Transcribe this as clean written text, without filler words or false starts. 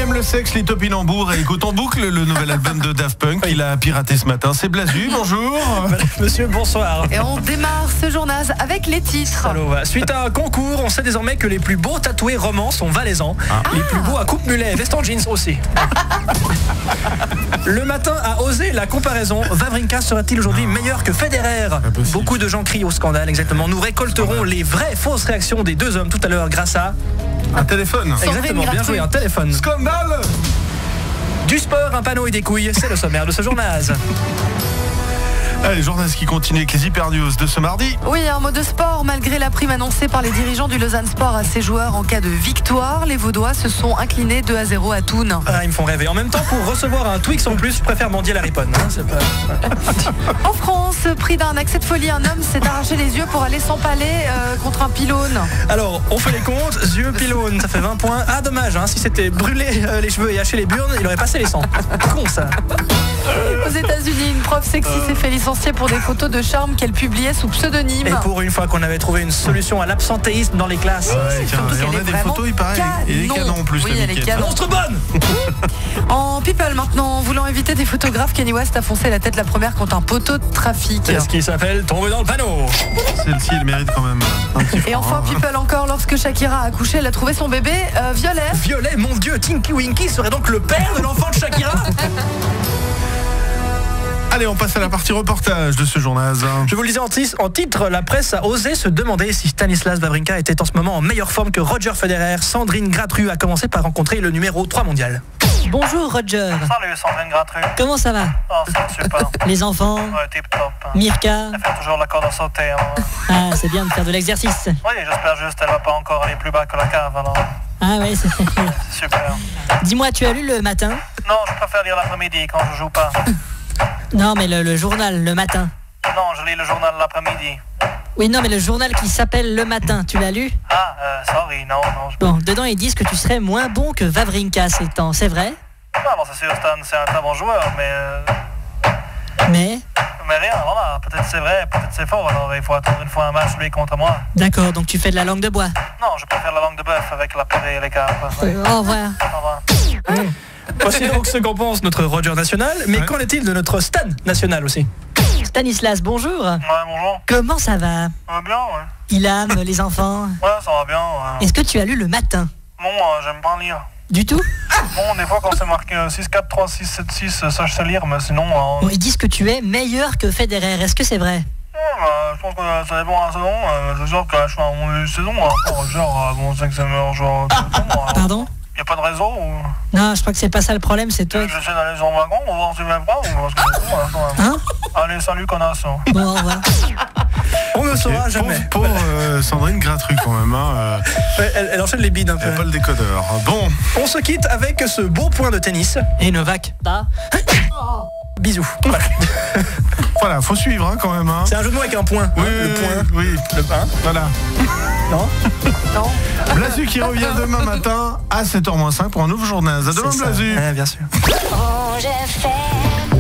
aime le sexe, les topinambours et écoute en boucle le nouvel album de Daft Punk qu'il a piraté ce matin. C'est Blazu, bonjour. Monsieur, bonsoir. Et on démarre ce journal avec les titres. Suite à un concours, on sait désormais que les plus beaux tatoués romans sont valaisans. Les plus beaux à coupe-mulet, veste en jeans aussi. Le matin a osé la comparaison. Wawrinka sera-t-il aujourd'hui meilleur que Federer? Beaucoup de gens crient au scandale, exactement. Nous récolterons les vraies fausses réactions des deux hommes tout à l'heure grâce à... un téléphone. Exactement, bien joué, un téléphone. Scandale. Du sport, un panneau et des couilles, c'est le sommaire de ce journal. Allez, journal qui continue avec les Hyper News de ce mardi. Oui, un mot de sport. Malgré la prime annoncée par les dirigeants du Lausanne Sport à ses joueurs en cas de victoire, les Vaudois se sont inclinés 2-0 à Thun. Ils me font rêver. En même temps, pour recevoir un Twix en plus, je préfère mendier la riponne. En France, pris d'un accès de folie, un homme s'est arraché les yeux pour aller s'empaler contre un pylône. Alors, on fait les comptes. Yeux, pylône, ça fait 20 points. Ah, dommage, si c'était brûler les cheveux et hacher les burnes, il aurait passé les 100. Con, ça. Aux États-Unis, une prof sexy s'est fait licencier pour des photos de charme qu'elle publiait sous pseudonyme. Et pour une fois qu'on avait trouvé une solution à l'absentéisme dans les classes. On a des photos, il paraît, et des canons en plus. Oui, elle est canon. Monstre bonne. En people maintenant, voulant éviter des photographes, Kanye West a foncé la tête la première contre un poteau de trafic. C'est ce qui s'appelle tomber dans le panneau. Celle-ci, elle mérite quand même un petit Et enfin, people encore, lorsque Shakira a accouché, elle a trouvé son bébé violet. Violet, mon Dieu, Tinky Winky serait donc le père de l'enfant de Shakira. Allez, on passe à la partie reportage de ce journal. Je vous le disais en titre, la presse a osé se demander si Stanislas Wawrinka était en ce moment en meilleure forme que Roger Federer. Sandrine Gratru a commencé par rencontrer le numéro 3 mondial. Bonjour Roger. Salut Sandrine Gratru. Comment ça va? Oh, ça va super. Les enfants? Ouais, tip top. Mirka? Elle fait toujours la corde à sauter. Ah, c'est bien de faire de l'exercice. Oui, j'espère juste qu'elle va pas encore aller plus bas que la cave alors. Ah ouais, c'est Super. Dis-moi, tu as lu le matin? Non, je préfère lire l'après-midi quand je joue pas. Non, mais le journal, le matin. Non, je lis le journal l'après-midi. Oui, non, mais le journal qui s'appelle Le Matin, tu l'as lu? Sorry, non. Bon, dedans ils disent que tu serais moins bon que Wawrinka ces temps, c'est vrai? Non, c'est sûr, Stan, c'est un très bon joueur, Mais rien, voilà, peut-être c'est vrai, peut-être c'est faux, alors il faut attendre une fois un match lui contre moi. D'accord, donc tu fais de la langue de bois. Non, je préfère la langue de bœuf avec la purée et les carpes. Au revoir. Au revoir. Voici donc ce qu'en pense notre Roger national, mais qu'en est-il de notre Stan national aussi? Stanislas, bonjour. Ouais, bonjour. Comment ça va? Ça va bien, ouais. Ilham, les enfants? Ouais, ça va bien, ouais. Est-ce que tu as lu Le Matin? Non, j'aime pas lire. Du tout? Bon, des fois quand c'est marqué 6, 4, 3, 6, 7, 6, ça je sais lire, mais sinon... Bon, ils disent que tu es meilleur que Federer, est-ce que c'est vrai? Je pense que ça dépend de la saison. Je sais que je suis en mon saison, bon, c'est que c'est le meilleur joueur de tout le temps. Pardon? Y a pas de réseau ou... Non, je crois que c'est pas ça le problème, c'est toi. J'essaie d'aller sur le wagon, on va voir si je m'aime pas ou... Hein? Allez, salut connasse. Bon, au revoir. On ne saura jamais. Pour Sandrine Gratru quand même. Elle enchaîne les bides un peu. Pas le décodeur. Bon. On se quitte avec ce beau point de tennis. Et Novak? Bisous. Voilà, faut suivre quand même. C'est un jeu de mots avec un point. Oui, le point. Oui. Le pain. Voilà. Non. Blazu qui revient demain matin à 7h-5 pour un nouveau journal. À demain, Blazu. Bien sûr. Rouge FM.